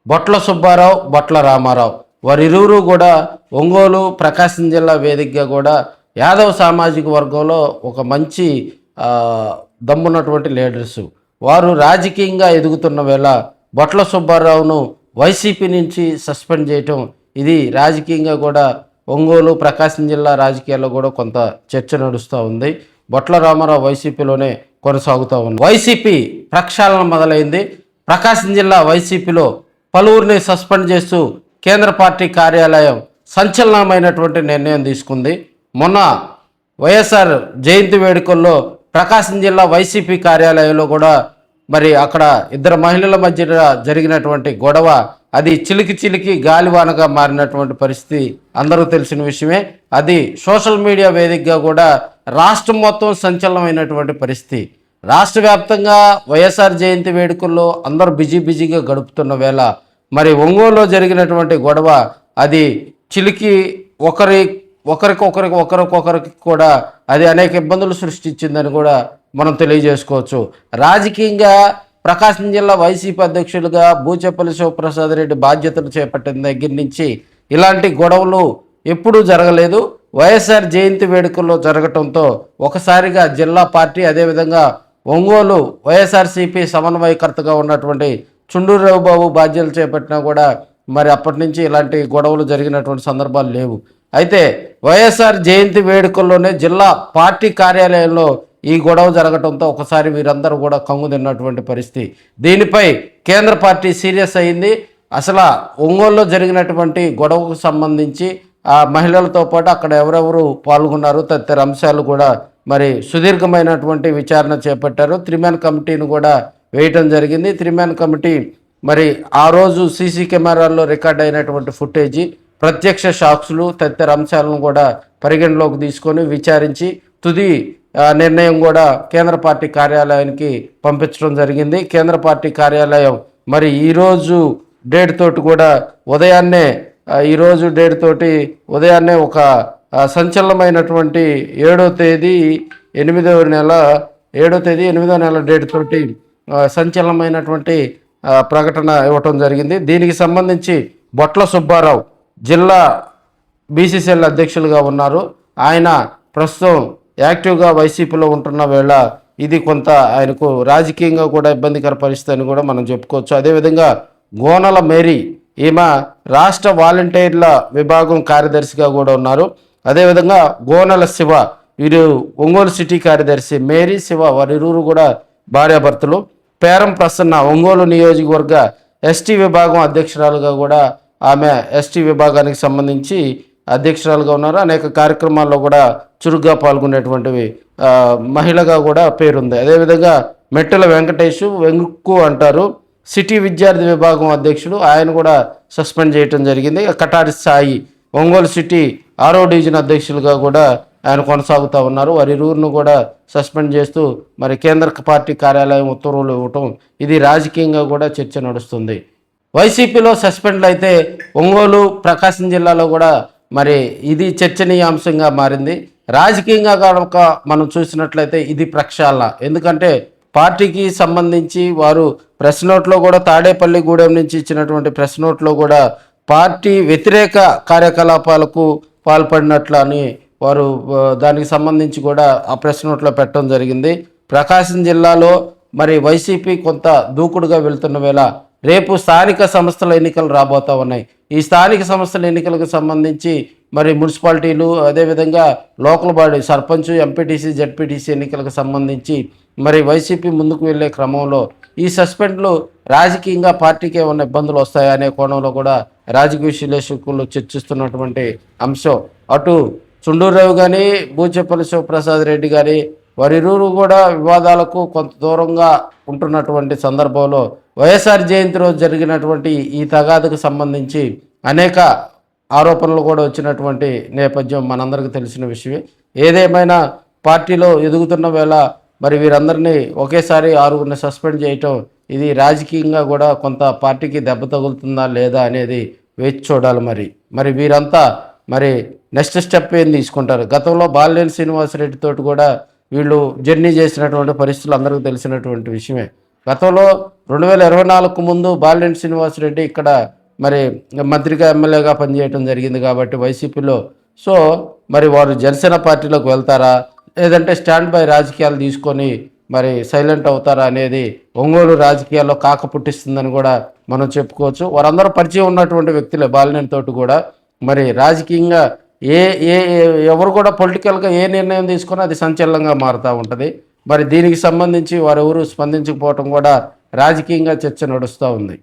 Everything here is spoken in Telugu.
బొట్ల సుబ్బారావు, బొట్ల రామారావు వారిరువురు కూడా ఒంగోలు ప్రకాశం జిల్లా వేదికగా కూడా యాదవ్ సామాజిక వర్గంలో ఒక మంచి దమ్మున్నటువంటి లీడర్సు. వారు రాజకీయంగా ఎదుగుతున్న వేళ బొట్ల సుబ్బారావును వైసీపీ నుంచి సస్పెండ్ చేయటం ఇది రాజకీయంగా కూడా ఒంగోలు ప్రకాశం జిల్లా రాజకీయాల్లో కూడా కొంత చర్చ నడుస్తూ ఉంది. బొట్ల రామారావు వైసీపీలోనే కొనసాగుతూ ఉంది. వైసీపీ ప్రక్షాళన మొదలైంది. ప్రకాశం జిల్లా వైసీపీలో పలువురిని సస్పెండ్ చేస్తూ కేంద్ర పార్టీ కార్యాలయం సంచలనమైనటువంటి నిర్ణయం తీసుకుంది. మొన్న వైఎస్ఆర్ జయంతి వేడుకల్లో ప్రకాశం జిల్లా వైసీపీ కార్యాలయంలో కూడా మరి అక్కడ ఇద్దరు మహిళల మధ్య జరిగినటువంటి గొడవ అది చిలికి గాలివానగా మారినటువంటి పరిస్థితి అందరూ తెలిసిన విషయమే. అది సోషల్ మీడియా వేదికగా కూడా రాష్ట్రం మొత్తం సంచలనమైనటువంటి పరిస్థితి. రాష్ట్ర వ్యాప్తంగా వైఎస్ఆర్ జయంతి వేడుకల్లో అందరూ బిజీగా గడుపుతున్న వేళ మరి ఒంగోలులో జరిగినటువంటి గొడవ అది చిలికి ఒకరికొకరికి కూడా అది అనేక ఇబ్బందులు సృష్టించిందని కూడా మనం తెలియజేసుకోవచ్చు. రాజకీయంగా ప్రకాశం జిల్లా వైసీపీ అధ్యక్షులుగా బూచేపల్లి శివప్రసాద్ రెడ్డి బాధ్యతలు చేపట్టిన దగ్గర నుంచి ఇలాంటి గొడవలు ఎప్పుడూ జరగలేదు. వైఎస్ఆర్ జయంతి వేడుకల్లో జరగటంతో ఒకసారిగా జిల్లా పార్టీ అదేవిధంగా ఒంగోలు వైఎస్ఆర్సీపీ సమన్వయకర్తగా ఉన్నటువంటి చుండూరు బాబు బాధ్యతలు చేపట్టినా కూడా మరి అప్పటి నుంచి ఇలాంటి గొడవలు జరిగినటువంటి సందర్భాలు లేవు. అయితే వైఎస్ఆర్ జయంతి వేడుకల్లోనే జిల్లా పార్టీ కార్యాలయంలో ఈ గొడవ జరగడంతో ఒకసారి వీరందరూ కూడా కంగు తిన్నటువంటి పరిస్థితి. దీనిపై కేంద్ర పార్టీ సీరియస్ అయింది. అసలు ఒంగోలులో జరిగినటువంటి గొడవకు సంబంధించి ఆ మహిళలతో పాటు అక్కడ ఎవరెవరు పాల్గొన్నారు తదితర అంశాలు కూడా మరి సుదీర్ఘమైనటువంటి విచారణ చేపట్టారు. 3-man కమిటీని కూడా వేయటం జరిగింది. 3-man కమిటీ మరి ఆ రోజు సీసీ కెమెరాల్లో రికార్డ్ అయినటువంటి ఫుటేజీ, ప్రత్యక్ష సాక్షులు తదితర అంశాలను కూడా పరిగణలోకి తీసుకొని విచారించి తుది నిర్ణయం కూడా కేంద్ర పార్టీ కార్యాలయానికి పంపించడం జరిగింది. కేంద్ర పార్టీ కార్యాలయం మరి ఈరోజు డేట్ తోటి కూడా ఈరోజు డేట్ తోటి ఉదయాన్నే ఒక సంచలనమైనటువంటి 7వ తేదీ 8వ నెల డేట్ తోటి సంచలనమైనటువంటి ప్రకటన ఇవ్వటం జరిగింది. దీనికి సంబంధించి బొట్ల సుబ్బారావు జిల్లా బీసీసీఎల్ అధ్యక్షులుగా ఉన్నారు. ఆయన ప్రస్తుతం యాక్టివ్గా వైసీపీలో ఉంటున్న వేళ ఇది కొంత ఆయనకు రాజకీయంగా కూడా ఇబ్బందికర పరిస్థితి అని కూడా మనం చెప్పుకోవచ్చు. అదేవిధంగా గోనల మేరీ ఈమె రాష్ట్ర వాలంటీర్ల విభాగం కార్యదర్శిగా కూడా ఉన్నారు. అదేవిధంగా గోనల శివ వీరు ఒంగోలు సిటీ కార్యదర్శి, మేరీ శివ వారిరువురు కూడా భార్యాభర్తలు. పేరం ప్రసన్న ఒంగోలు నియోజకవర్గ ఎస్టీ విభాగం అధ్యక్షురాలుగా కూడా ఆమె ఎస్టీ విభాగానికి సంబంధించి అధ్యక్షురాలుగా ఉన్నారు. అనేక కార్యక్రమాల్లో కూడా చురుగ్గా పాల్గొనేటువంటివి మహిళగా కూడా పేరుంది. అదేవిధంగా మెట్టెల వెంకటేష్ వెంకు అంటారు, సిటీ విద్యార్థి విభాగం అధ్యక్షుడు, ఆయన కూడా సస్పెండ్ చేయటం జరిగింది. కటారి సాయి ఒంగోలు సిటీ 6వ డివిజన్ అధ్యక్షులుగా కూడా ఆయన కొనసాగుతూ ఉన్నారు. వారిరువురిని కూడా సస్పెండ్ చేస్తూ మరి కేంద్ర పార్టీ కార్యాలయం ఉత్తర్వులు ఇవ్వటం ఇది రాజకీయంగా కూడా చర్చ నడుస్తుంది. వైసీపీలో సస్పెండ్లు అయితే ఒంగోలు ప్రకాశం జిల్లాలో కూడా మరి ఇది చర్చనీయాంశంగా మారింది. రాజకీయంగా కనుక మనం చూసినట్లయితే ఇది ప్రక్షాళన. ఎందుకంటే పార్టీకి సంబంధించి వారు ప్రెస్ నోట్లో కూడా తాడేపల్లిగూడెం నుంచి ఇచ్చినటువంటి ప్రెస్ నోట్లో కూడా పార్టీ వ్యతిరేక కార్యకలాపాలకు పాల్పడినట్లు అని వారు దానికి సంబంధించి కూడా ఆ ప్రెస్ నోట్లో పెట్టడం జరిగింది. ప్రకాశం జిల్లాలో మరి వైసీపీ కొంత దూకుడుగా వెళ్తున్న వేళ రేపు స్థానిక సంస్థల ఎన్నికలు రాబోతూ ఉన్నాయి. ఈ స్థానిక సంస్థల ఎన్నికలకు సంబంధించి మరి మున్సిపాలిటీలు అదేవిధంగా local body sarpanch, MPTC, ZPTC ఎన్నికలకు సంబంధించి మరి వైసీపీ ముందుకు వెళ్ళే క్రమంలో ఈ సస్పెండ్లు రాజకీయంగా పార్టీకి ఏమైనా ఇబ్బందులు వస్తాయా అనే కోణంలో కూడా రాజకీయ విశ్లేషకులు చర్చిస్తున్నటువంటి అంశం. అటు చుండూరావు కానీ బూచేపల్లి శివప్రసాద్ రెడ్డి కానీ వారిరువురు కూడా వివాదాలకు కొంత దూరంగా ఉంటున్నటువంటి సందర్భంలో వైఎస్ఆర్ జయంతి రోజు జరిగినటువంటి ఈ తగాదుకు సంబంధించి అనేక ఆరోపణలు కూడా వచ్చినటువంటి నేపథ్యం మనందరికీ తెలిసిన విషయమే. ఏదేమైనా పార్టీలో ఎదుగుతున్న వేళ మరి వీరందరినీ ఒకేసారి 6గురిని సస్పెండ్ చేయటం ఇది రాజకీయంగా కూడా కొంత పార్టీకి దెబ్బ తగులుతుందా లేదా అనేది వేచి చూడాలి. మరి వీరంతా మరి నెక్స్ట్ స్టెప్ ఏం తీసుకుంటారు? గతంలో బాలినేని శ్రీనివాసరెడ్డి తోటి కూడా వీళ్ళు జర్నీ చేసినటువంటి పరిస్థితులు అందరికీ తెలిసినటువంటి విషయమే. గతంలో 2024కు ముందు బాలినేని శ్రీనివాసరెడ్డి ఇక్కడ మరి మంత్రిగా ఎమ్మెల్యేగా పనిచేయడం జరిగింది కాబట్టి వైసీపీలో. సో మరి వారు జనసేన పార్టీలోకి వెళ్తారా, లేదంటే స్టాండ్ బై రాజకీయాలు తీసుకొని మరి సైలెంట్ అవుతారా అనేది ఒంగోలు రాజకీయాల్లో కాక పుట్టిస్తుందని కూడా మనం చెప్పుకోవచ్చు. వారందరూ పరిచయం ఉన్నటువంటి వ్యక్తులే బాలినేని తోటి కూడా. మరి రాజకీయంగా ఏ ఏ ఎవరు కూడా పొలిటికల్గా ఏ నిర్ణయం తీసుకున్నా అది సంచలనంగా మారుతూ ఉంటుంది. మరి దీనికి సంబంధించి వారెవరూ స్పందించకపోవటం కూడా రాజకీయంగా చర్చ నడుస్తూ ఉంది.